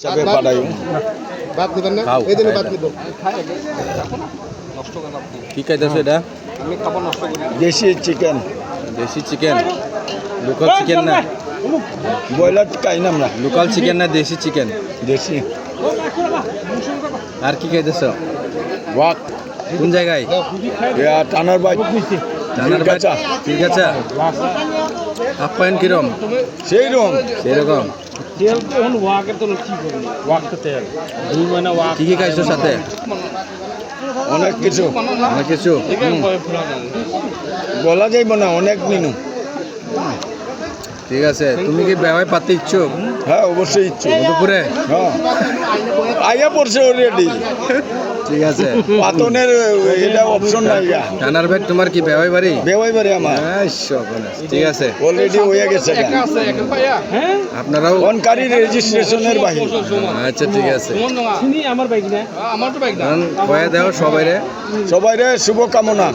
চাপে পাঠাই ভাত নিবেন না খাও, এই দিনে খাই ভাত না। নিব কি খাইতেছো এটা? আমি খাবার নষ্ট করি দেশি চিকেন, দেশি চিকেন, লোকাল চিকেন না? ব্রয়লার খাই না আমরা, লোকাল চিকেন না দেশি চিকেন? দেশি। আর কি খাইতেছ? ওয়াক কোন জায়গায়? টানার বাইক, জানার গাছা ঠিক আছে। আপ্যায়ন কিরম? সেই রকম। সেরকম। তেল তো এখন ওয়াকের তো কি করবি ওয়াক তো তেল 2 মহিনা ওয়াক কি কি খাইছো সাথে? অনেক কিছু অনেক কিছু। বলা যাইব না, অনেক মেনু। ঠিক আছে, তুমি কি ব্যবহার পাতে ইচ্ছুক? হ্যাঁ অবশ্যই ইচ্ছুক। দুপুরে? হ্যাঁ আইয়া পড়ছে অলরেডি, ঠিক আছে। পাতনের এটা অপশন নাই। টানার ভাই তোমার কি ব্যবহার বাড়ি? বেওয়াই বাড়ি আমার ঠিক আছে, অলরেডি হয়ে গেছে। আপনারাও অনকারী রেজিস্ট্রেশনের বাহির। আচ্ছা ঠিক আছে, চিনি আমার বাইক না আমার তো বাইক না কয়ে দেও সবাই রে। সবাই রে শুভকামনা।